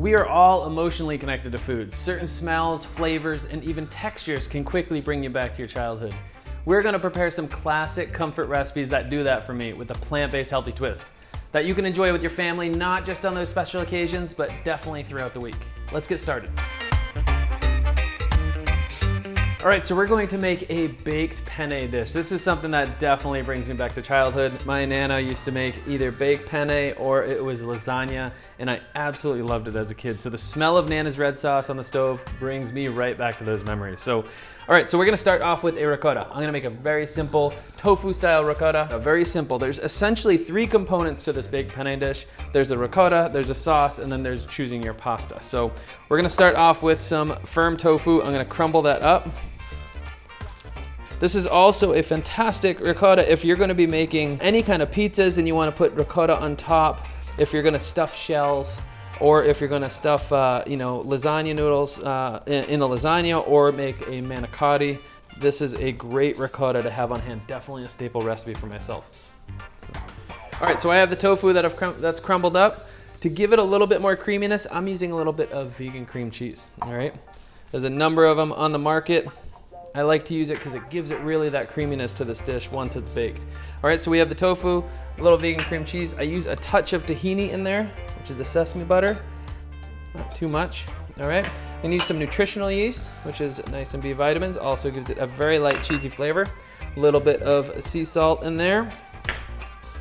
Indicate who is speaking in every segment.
Speaker 1: We are all emotionally connected to food. Certain smells, flavors, and even textures can quickly bring you back to your childhood. We're gonna prepare some classic comfort recipes that do that for me with a plant-based healthy twist that you can enjoy with your family, not just on those special occasions, but definitely throughout the week. Let's get started. All right, so we're going to make a baked penne dish. This is something that definitely brings me back to childhood. My Nana used to make either baked penne or it was lasagna, and I absolutely loved it as a kid. So the smell of Nana's red sauce on the stove brings me right back to those memories. So, all right, so we're gonna start off with a ricotta. I'm gonna make a very simple tofu-style ricotta. Very simple. There's essentially 3 components to this baked penne dish. There's a ricotta, there's a sauce, and then there's choosing your pasta. So we're gonna start off with some firm tofu. I'm gonna crumble that up. This is also a fantastic ricotta if you're gonna be making any kind of pizzas and you wanna put ricotta on top, if you're gonna stuff shells, or if you're gonna stuff lasagna noodles in a lasagna or make a manicotti. This is a great ricotta to have on hand. Definitely a staple recipe for myself. All right, so I have the tofu that's crumbled up. To give it a little bit more creaminess, I'm using a little bit of vegan cream cheese, all right? There's a number of them on the market. I like to use it because it gives it really that creaminess to this dish once it's baked. All right, so we have the tofu, a little vegan cream cheese. I use a touch of tahini in there, which is the sesame butter, not too much, all right? I use some nutritional yeast, which is nice and B vitamins, also gives it a very light cheesy flavor. A little bit of sea salt in there,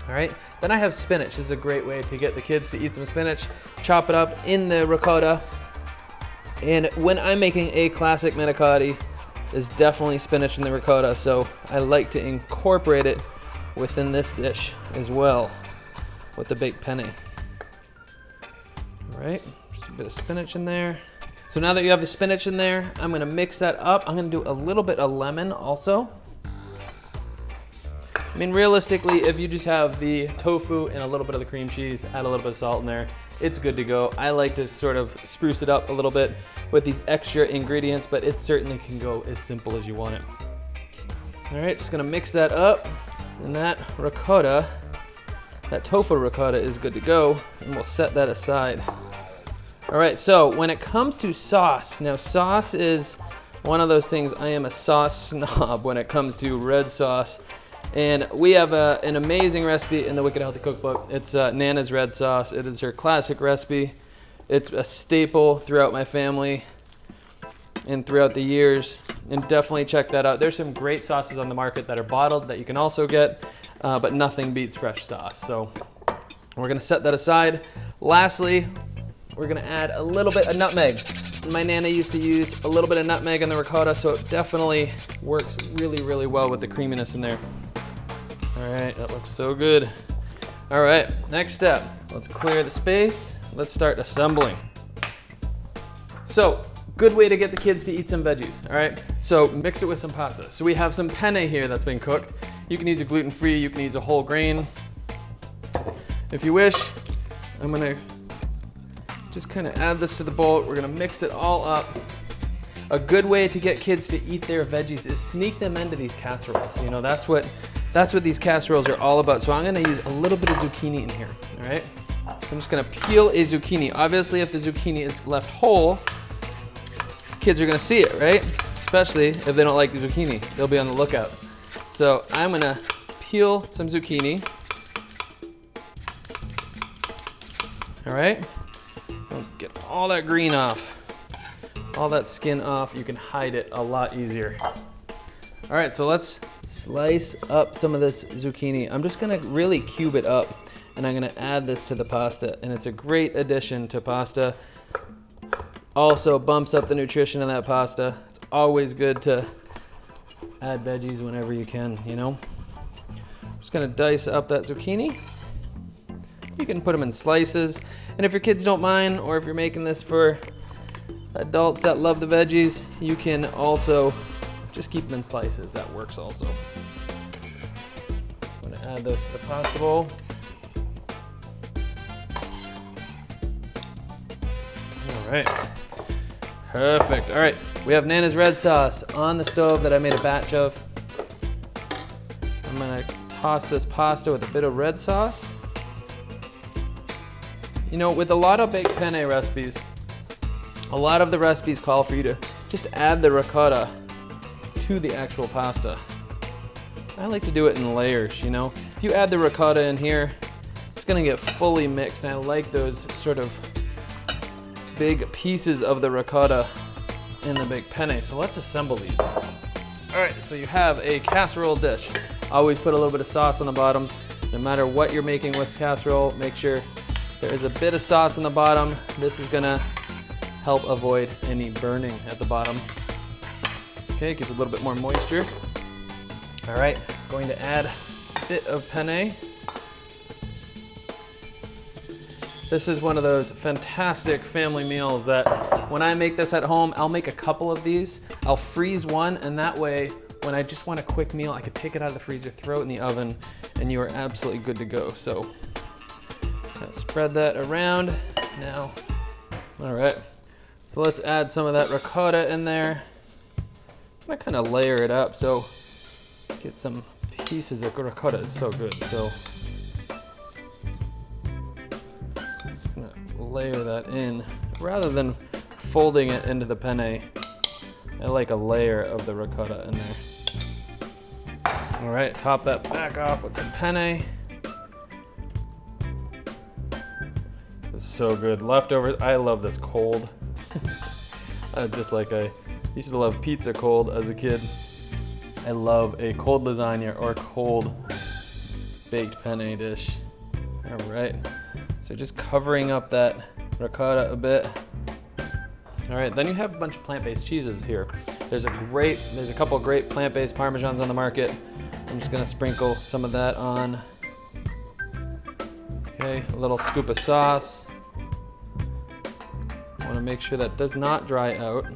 Speaker 1: all right? Then I have spinach. This is a great way to get the kids to eat some spinach. Chop it up in the ricotta. And when I'm making a classic manicotti, there's definitely spinach in the ricotta, so I like to incorporate it within this dish as well with the baked penne. All right, just a bit of spinach in there. So now that you have the spinach in there, I'm gonna mix that up. I'm gonna do a little bit of lemon also. I mean, realistically, if you just have the tofu and a little bit of the cream cheese, add a little bit of salt in there, it's good to go. I like to sort of spruce it up a little bit with these extra ingredients, but it certainly can go as simple as you want it. All right, just gonna mix that up, and that ricotta, that tofu ricotta is good to go, and we'll set that aside. All right, so when it comes to sauce, now sauce is one of those things, I am a sauce snob when it comes to red sauce. And we have an amazing recipe in the Wicked Healthy Cookbook. It's Nana's red sauce. It is her classic recipe. It's a staple throughout my family and throughout the years. And definitely check that out. There's some great sauces on the market that are bottled that you can also get, but nothing beats fresh sauce. So we're gonna set that aside. Lastly, we're gonna add a little bit of nutmeg. My Nana used to use a little bit of nutmeg in the ricotta, so it definitely works really, really well with the creaminess in there. All right, that looks so good. All right, next step. Let's clear the space. Let's start assembling. So, good way to get the kids to eat some veggies, all right? So mix it with some pasta. So we have some penne here that's been cooked. You can use a gluten-free, you can use a whole grain. If you wish, I'm gonna just kind of add this to the bowl. We're gonna mix it all up. A good way to get kids to eat their veggies is sneak them into these casseroles. You know, that's what these casseroles are all about. So I'm gonna use a little bit of zucchini in here, all right? I'm just gonna peel a zucchini. Obviously, if the zucchini is left whole, kids are gonna see it, right? Especially if they don't like the zucchini, they'll be on the lookout. So I'm gonna peel some zucchini. All right, get all that green off. All that skin off, you can hide it a lot easier. All right, so let's slice up some of this zucchini. I'm just gonna really cube it up, and I'm gonna add this to the pasta, and it's a great addition to pasta. Also bumps up the nutrition in that pasta. It's always good to add veggies whenever you can, you know? Just gonna dice up that zucchini. You can put them in slices, and if your kids don't mind, or if you're making this for adults that love the veggies, you can also just keep them in slices. That works also. I'm gonna add those to the pasta bowl. All right, perfect. All right, we have Nana's red sauce on the stove that I made a batch of. I'm gonna toss this pasta with a bit of red sauce. You know, with a lot of baked penne recipes, A lot of the recipes call for you to just add the ricotta to the actual pasta. I like to do it in layers, you know. If you add the ricotta in here, it's gonna get fully mixed, and I like those sort of big pieces of the ricotta in the baked penne. So let's assemble these. All right, so you have a casserole dish. Always put a little bit of sauce on the bottom. No matter what you're making with casserole, make sure there is a bit of sauce on the bottom. This is gonna help avoid any burning at the bottom. Okay, gives a little bit more moisture. All right, going to add a bit of penne. This is one of those fantastic family meals that when I make this at home, I'll make a couple of these. I'll freeze one, and that way, when I just want a quick meal, I can take it out of the freezer, throw it in the oven, and you are absolutely good to go. So, spread that around now. All right, so let's add some of that ricotta in there. I'm gonna kind of layer it up, so get some pieces. The ricotta is so good, so I'm gonna layer that in rather than folding it into the penne. I like a layer of the ricotta in there. All right, top that back off with some penne. It's so good. Leftovers, I love this cold. Just like I used to love pizza cold as a kid. I love a cold lasagna or cold baked penne dish. All right, so just covering up that ricotta a bit. All right, then you have a bunch of plant-based cheeses here. There's a couple great plant-based Parmesans on the market. I'm just gonna sprinkle some of that on. Okay, a little scoop of sauce. I wanna make sure that does not dry out.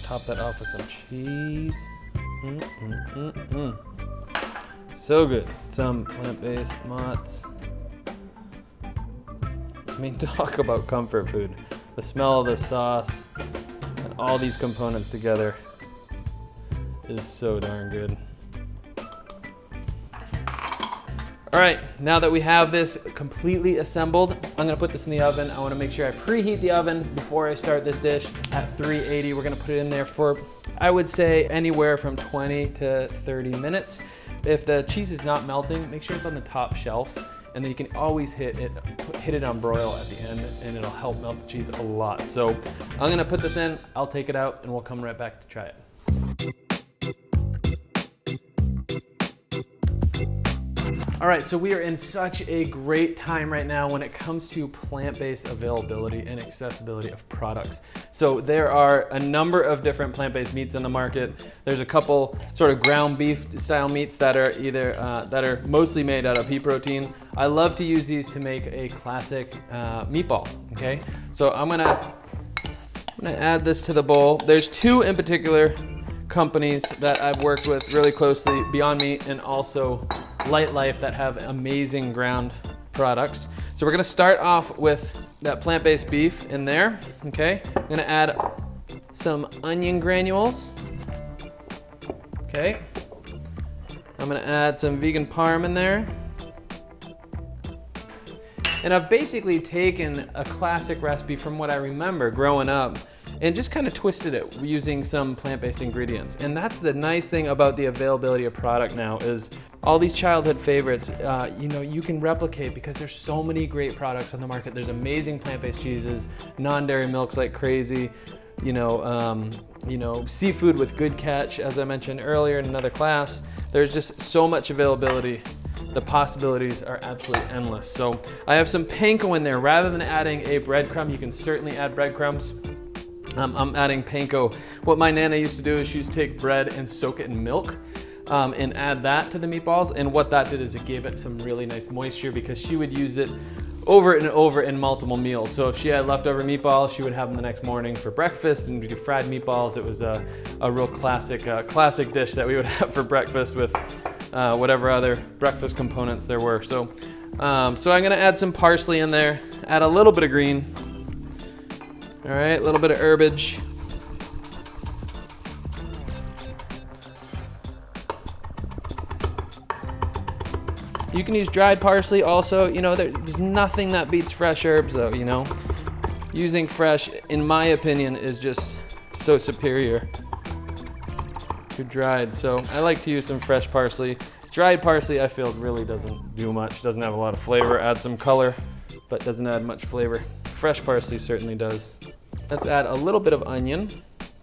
Speaker 1: Top that off with some cheese. So good. Some plant-based mozz. I mean, talk about comfort food. The smell of the sauce and all these components together is so darn good. All right, now that we have this completely assembled, I'm gonna put this in the oven. I wanna make sure I preheat the oven before I start this dish at 380. We're gonna put it in there for, I would say, anywhere from 20 to 30 minutes. If the cheese is not melting, make sure it's on the top shelf, and then you can always hit it on broil at the end, and it'll help melt the cheese a lot. So I'm gonna put this in, I'll take it out, and we'll come right back to try it. All right, so we are in such a great time right now when it comes to plant-based availability and accessibility of products. So there are a number of different plant-based meats in the market. There's a couple sort of ground beef style meats that are either that are mostly made out of pea protein. I love to use these to make a classic meatball. Okay, so I'm gonna add this to the bowl. There's two in particular companies that I've worked with really closely, Beyond Meat and also Light Life, that have amazing ground products. So we're gonna start off with that plant-based beef in there, okay? I'm gonna add some onion granules, okay? I'm gonna add some vegan parm in there. And I've basically taken a classic recipe from what I remember growing up and just kind of twisted it using some plant-based ingredients. And that's the nice thing about the availability of product now, is all these childhood favorites, you can replicate because there's so many great products on the market. There's amazing plant-based cheeses, non-dairy milks like crazy, seafood with good catch, as I mentioned earlier in another class. There's just so much availability. The possibilities are absolutely endless. So I have some panko in there. Rather than adding a breadcrumb, you can certainly add breadcrumbs. I'm adding panko. What my Nana used to do is she used to take bread and soak it in milk and add that to the meatballs. And what that did is it gave it some really nice moisture, because she would use it over and over in multiple meals. So if she had leftover meatballs, she would have them the next morning for breakfast, and we do fried meatballs. It was a real classic dish that we would have for breakfast with whatever other breakfast components there were. So I'm gonna add some parsley in there, add a little bit of green. All right, a little bit of herbage. You can use dried parsley also. You know, there's nothing that beats fresh herbs though, you know. Using fresh, in my opinion, is just so superior to dried. So I like to use some fresh parsley. Dried parsley, I feel, really doesn't do much. Doesn't have a lot of flavor. Adds some color, but doesn't add much flavor. Fresh parsley certainly does. Let's add a little bit of onion.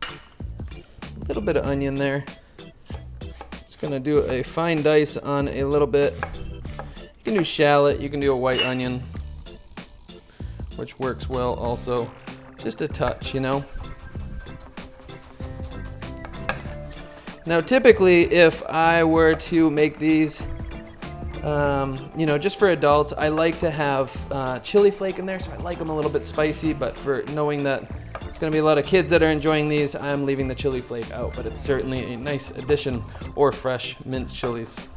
Speaker 1: A little bit of onion there. Just gonna do a fine dice on a little bit. You can do shallot, you can do a white onion, which works well also. Just a touch, you know. Now typically if I were to make these, you know, just for adults, I like to have chili flake in there, so I like them a little bit spicy, but for knowing that it's gonna be a lot of kids that are enjoying these, I'm leaving the chili flake out, but it's certainly a nice addition, or fresh minced chilies.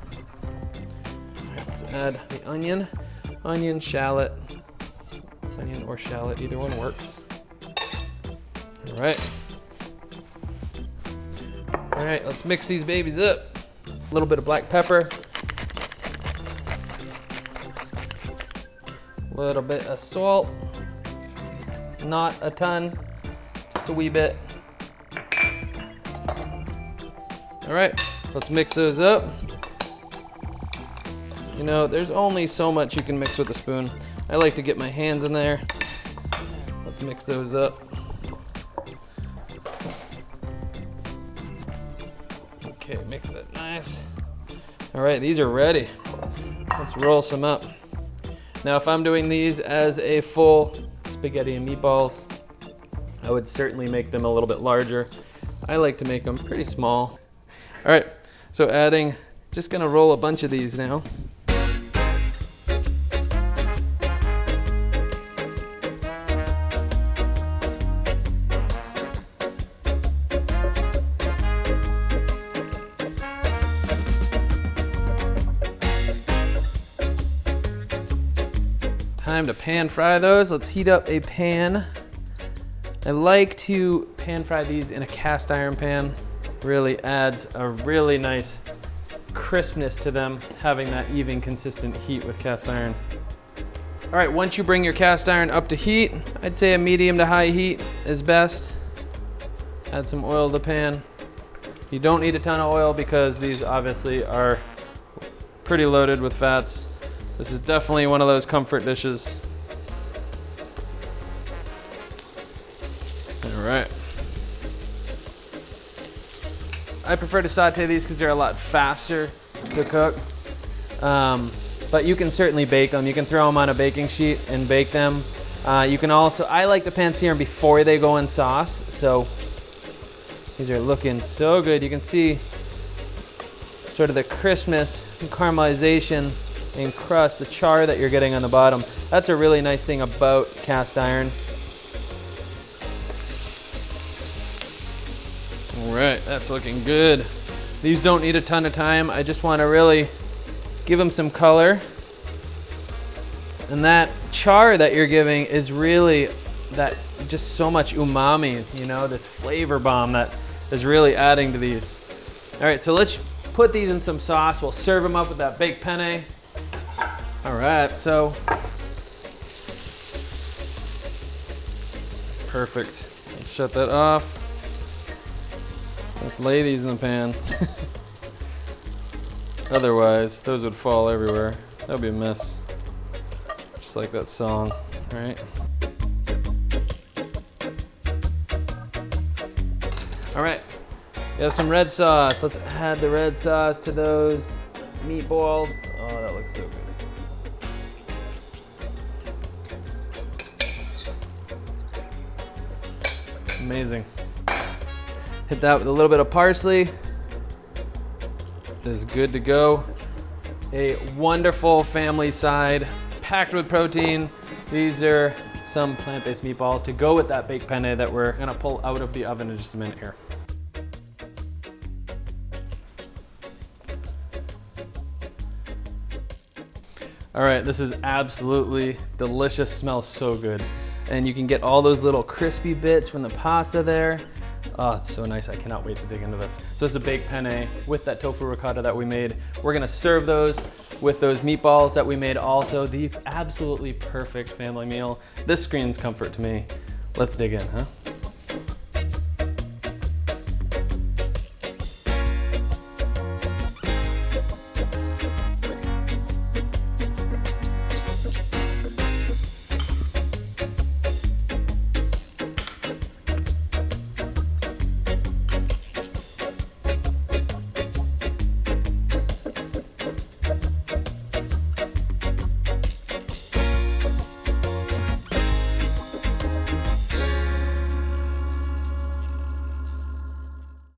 Speaker 1: All right, let's add the onion, shallot, onion or shallot, either one works. All right. All right, let's mix these babies up. A little bit of black pepper. A little bit of salt. Not a ton, just a wee bit. All right, let's mix those up. You know, there's only so much you can mix with a spoon. I like to get my hands in there. Let's mix those up. Okay, mix that nice. All right, these are ready. Let's roll some up. Now, if I'm doing these as a full spaghetti and meatballs, I would certainly make them a little bit larger. I like to make them pretty small. All right, so adding, just gonna roll a bunch of these now. Time to pan fry those. Let's heat up a pan. I like to pan fry these in a cast iron pan. Really adds a really nice crispness to them, having that even consistent heat with cast iron. All right, once you bring your cast iron up to heat, I'd say a medium to high heat is best. Add some oil to the pan. You don't need a ton of oil because these obviously are pretty loaded with fats. This is definitely one of those comfort dishes. All right. I prefer to saute these because they're a lot faster to cook. But you can certainly bake them. You can throw them on a baking sheet and bake them. You can also, I like to pan sear them before they go in sauce. So these are looking so good. You can see sort of the crispness and caramelization and crust, the char that you're getting on the bottom. That's a really nice thing about cast iron. All right, that's looking good. These don't need a ton of time. I just want to really give them some color. And that char that you're giving is really that just so much umami, you know, this flavor bomb that is really adding to these. All right, so let's put these in some sauce. We'll serve them up with that baked penne. All right, so perfect. Let's shut that off. Let's lay these in the pan. Otherwise, those would fall everywhere. That would be a mess. Just like that song, right? All right, we have some red sauce. Let's add the red sauce to those meatballs. Oh, that looks so good. Amazing. Hit that with a little bit of parsley. This is good to go. A wonderful family side, packed with protein. These are some plant-based meatballs to go with that baked penne that we're gonna pull out of the oven in just a minute here. All right, this is absolutely delicious, smells so good. And you can get all those little crispy bits from the pasta there. Oh, it's so nice, I cannot wait to dig into this. So it's a baked penne with that tofu ricotta that we made. We're gonna serve those with those meatballs that we made also the absolutely perfect family meal. This screams comfort to me. Let's dig in, huh?